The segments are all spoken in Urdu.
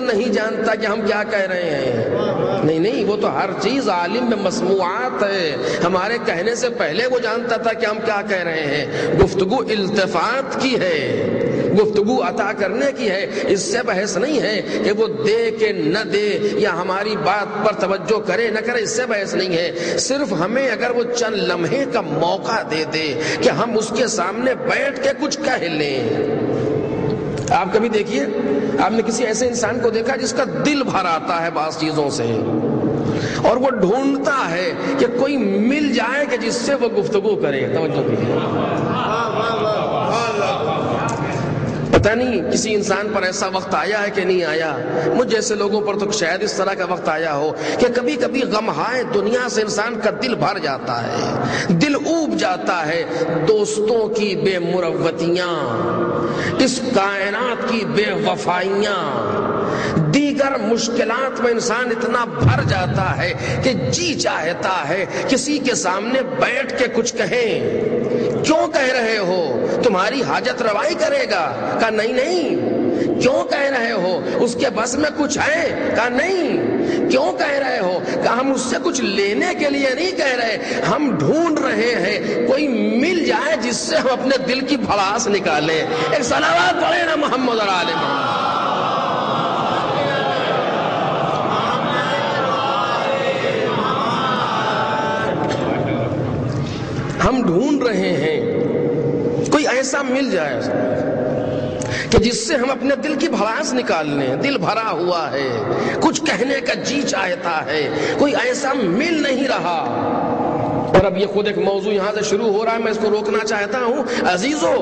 نہیں جانتا کہ ہم کیا کہہ رہے ہیں. نہیں، وہ تو ہر چیز عالم میں مسموعات ہے. ہمارے کہنے سے پہلے وہ جانتا تھا کہ ہم کیا کہہ رہے ہیں. گفتگو التفات کی ہے، گفتگو عطا کرنے کی ہے. اس سے بحث نہیں ہے کہ وہ دے کہ نہ دے یا ہماری بات پر توجہ کرے نہ کرے، اس سے بحث نہیں ہے. صرف ہمیں اگر وہ چند لمحے کا موقع دے دے کہ ہم اس کے سامنے بیٹھ کے کچھ کہہ لیں. آپ کبھی دیکھیے، آپ نے کسی ایسے انسان کو دیکھا جس کا دل بھر آتا ہے بعض چیزوں سے، اور وہ ڈھونڈتا ہے کہ کوئی مل جائے کہ جس سے وہ گفتگو کرے. توجہ کیجیے. پتہ نہیں کسی انسان پر ایسا وقت آیا ہے کہ نہیں آیا. مجھ جیسے لوگوں پر تو شاید اس طرح کا وقت آیا ہو کہ کبھی کبھی غمہائے دنیا سے انسان کا دل بھر جاتا ہے، دل اوب جاتا ہے. دوستوں کی بے مروتیاں، اس کائنات کی بے وفائیاں، دیگر مشکلات میں انسان اتنا بھر جاتا ہے کہ جی چاہتا ہے کسی کے سامنے بیٹھ کے کچھ کہیں. کیوں کہہ رہے ہو؟ تمہاری حاجت روائی کرے گا؟ کہا نہیں. کیوں کہہ رہے ہو؟ اس کے بس میں کچھ ہے؟ کہا نہیں. کیوں کہہ رہے ہو؟ کہا ہم اس سے کچھ لینے کے لیے نہیں کہہ رہے، ہم ڈھونڈ رہے ہیں کوئی مل جائے جس سے ہم اپنے دل کی بھڑاس نکالیں. ایک صلوات پڑھیں نا محمد اور آل محمد. ہم ڈھونڈ رہے ہیں کوئی ایسا مل جائے کہ جس سے ہم اپنے دل کی بھڑاس نکال لیں. دل بھرا ہوا ہے، کچھ کہنے کا جی چاہتا ہے، کوئی ایسا مل نہیں رہا. اور اب یہ خود ایک موضوع یہاں سے شروع ہو رہا ہے، میں اس کو روکنا چاہتا ہوں. عزیزو،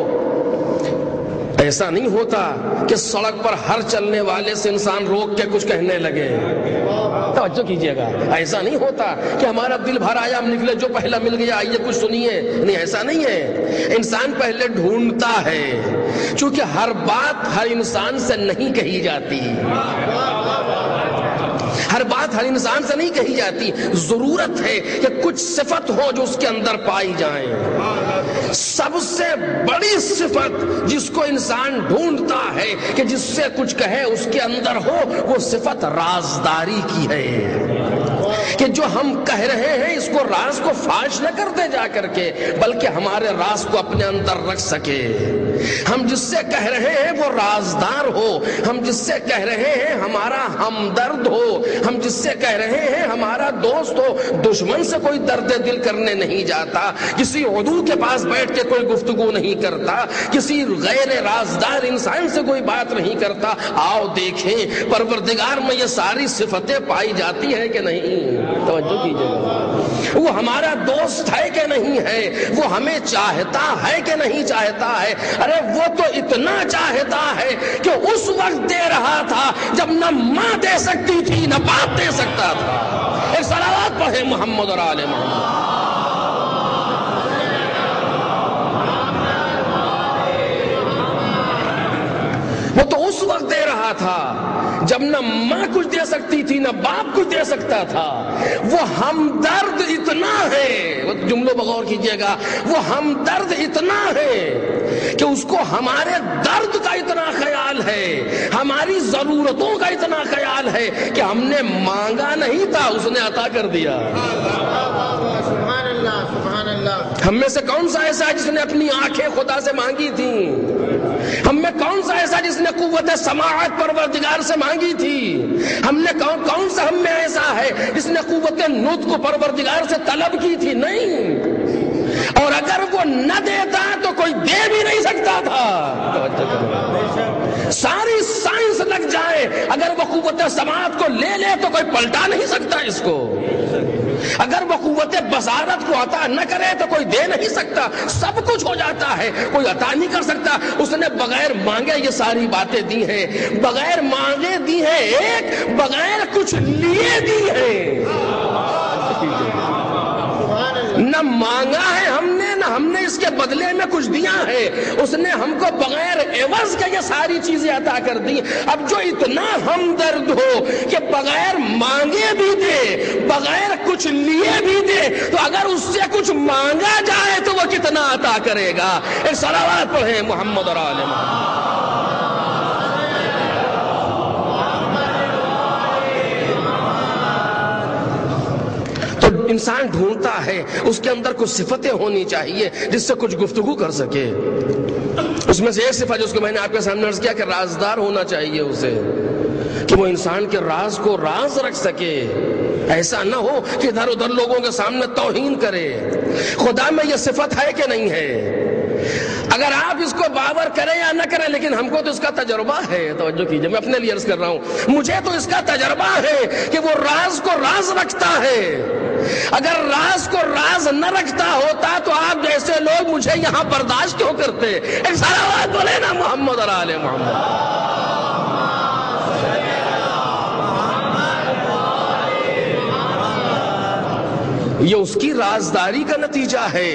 ایسا نہیں ہوتا کہ سڑک پر ہر چلنے والے سے انسان روک کے کچھ کہنے لگے. توجہ کیجئے گا. ایسا نہیں ہوتا کہ ہمارا دل بھر آیا ہم نکلے جو پہلا مل گیا آئیے کچھ سنیے. نہیں، ایسا نہیں ہے. انسان پہلے ڈھونڈتا ہے، چونکہ ہر بات ہر انسان سے نہیں کہی جاتی. ہر بات ہر انسان سے نہیں کہی جاتی. ضرورت ہے کہ کچھ صفت ہو جو اس کے اندر پائی جائیں. سب سے بڑی صفت جس کو انسان ڈھونڈتا ہے کہ جس سے کچھ کہے اس کے اندر ہو، وہ صفت رازداری کی ہے. کہ جو ہم کہہ رہے ہیں اس کو راز کو فاش نہ کر دے جا کر کے، بلکہ ہمارے راز کو اپنے اندر رکھ سکے. ہم جس سے کہہ رہے ہیں وہ رازدار ہو، ہم جس سے کہہ رہے ہیں ہمارا ہمدرد ہو، ہم جس سے کہہ رہے ہیں ہمارا دوست ہو. دشمن سے کوئی درد دل کرنے نہیں جاتا، کسی عدو کے پاس بیٹھ کے کوئی گفتگو نہیں کرتا، کسی غیر رازدار انسان سے کوئی بات نہیں کرتا. آؤ دیکھیں پروردگار میں یہ ساری صفتیں پائی جاتی ہیں کہ نہیں. توجہ کیجئے گا. وہ ہمارا دوست ہے کہ نہیں ہے، وہ ہمیں چاہتا ہے کہ نہیں چاہتا ہے. ارے وہ تو اتنا چاہتا ہے کہ اس وقت دے رہا تھا جب نہ ماں دے سکتی تھی نہ باپ دے سکتا تھا. ایک صلوات پڑھے محمد اور آل محمد. وہ تو اس وقت دے رہا تھا جب نہ ماں کچھ دے سکتی تھی نہ باپ کچھ دے سکتا تھا. وہ ہمدرد اتنا ہے، جملوں بغور کیجئے گا، وہ ہمدرد اتنا ہے کہ اس کو ہمارے درد کا اتنا خیال ہے، ہماری ضرورتوں کا اتنا خیال ہے کہ ہم نے مانگا نہیں تھا اس نے عطا کر دیا. سبحان اللہ سبحان اللہ. ہم میں سے کون سا ایسا ہے جس نے اپنی آنکھیں خدا سے مانگی تھیں؟ ہم میں کون سا ایسا جس نے قوت سماعت پروردگار سے مانگی تھی؟ ہم نے کون سا ہم میں ایسا ہے جس نے قوت نطق پروردگار سے طلب کی تھی؟ نہیں. اور اگر وہ نہ دیتا تو کوئی دے بھی نہیں سکتا تھا. ساری سائنس لگ جائے اگر وہ قوت سماعت کو لے لے تو کوئی پلٹا نہیں سکتا اس کو. اگر وہ قوت بصارت کو عطا نہ کرے تو کوئی دے نہیں سکتا. سب کچھ ہو جاتا ہے، کوئی عطا نہیں کر سکتا. اس نے بغیر مانگے یہ ساری باتیں دی ہیں، بغیر مانگے دی ہیں، ایک بغیر کچھ لیے دی ہیں. نہ مانگا ہے ہم نے نہ ہم نے اس کے بدلے میں کچھ دیا ہے. اس نے ہم کو بغیر عوض کے یہ ساری چیزیں عطا کر دی. اب جو اتنا ہمدرد ہو کہ بغیر مانگے بھی دے بغیر کچھ لیے بھی دے، تو اگر اس سے کچھ مانگا جائے تو وہ کتنا عطا کرے گا. ایک صلوات پڑھیں محمد اور آل محمد. انسان ڈھونڈتا ہے اس کے اندر کچھ صفتیں ہونی چاہیے جس سے کچھ گفتگو کر سکے. اس میں سے ایک صفت جس کو میں نے آپ کے سامنے عرض کیا کہ رازدار ہونا چاہیے اسے، کہ وہ انسان کے راز کو راز رکھ سکے. ایسا نہ ہو کہ ادھر ادھر لوگوں کے سامنے توہین کرے. خدا میں یہ صفت ہے کہ نہیں ہے؟ اگر آپ اس کو باور کریں یا نہ کریں، لیکن ہم کو تو اس کا تجربہ ہے. توجہ کیجئے، میں اپنے لیے عرض کر رہا ہوں، مجھے تو اس کا تجربہ ہے کہ وہ راز کو راز رکھتا ہے. اگر راز کو راز نہ رکھتا ہوتا تو آپ جیسے لوگ مجھے یہاں برداشت کیوں کرتے؟ ایک صلوات بولے نا محمد اور آل محمد. یہ اس کی رازداری کا نتیجہ ہے،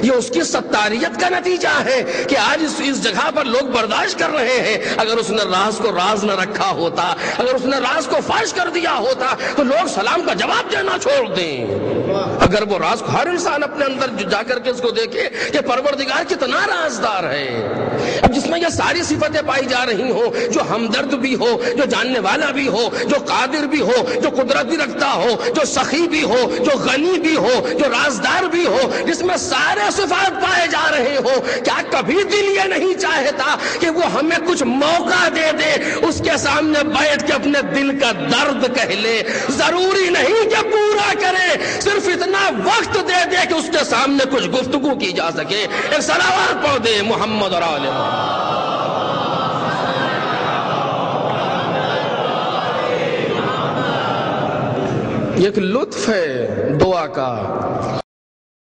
یہ اس کی ستاریت کا نتیجہ ہے کہ آج اس جگہ پر لوگ برداشت کر رہے ہیں. اگر اس نے راز کو راز نہ رکھا ہوتا، اگر اس نے راز کو فاش کر دیا ہوتا تو لوگ سلام کا جواب دینا چھوڑ دیں. اگر وہ راز کو ہر انسان اپنے اندر جا کر کے اس کو دیکھے کہ پروردگار کتنا رازدار ہے. اب جس میں یہ ساری صفتیں پائی جا رہی ہوں، جو ہمدرد بھی ہو، جو جاننے والا بھی ہو، جو قادر بھی ہو، جو قدرت بھی رکھتا ہو، جو سخی بھی ہو، جو غنی بھی ہو، جو رازدار بھی ہو، جس میں سارے صفات پائے جا رہے ہو، کیا کبھی دل یہ نہیں چاہتا کہ وہ ہمیں کچھ موقع دے دے، اس کے سامنے بیٹھ کے اپنے دل کا درد کہہ لے؟ ضروری نہیں کہ پورا کرے، صرف اتنا وقت دے دے کہ اس کے سامنے کچھ گفتگو کی جا سکے. ایک صلوات پڑھ دے محمد اور آل محمد. ایک لطف ہے دعا کا.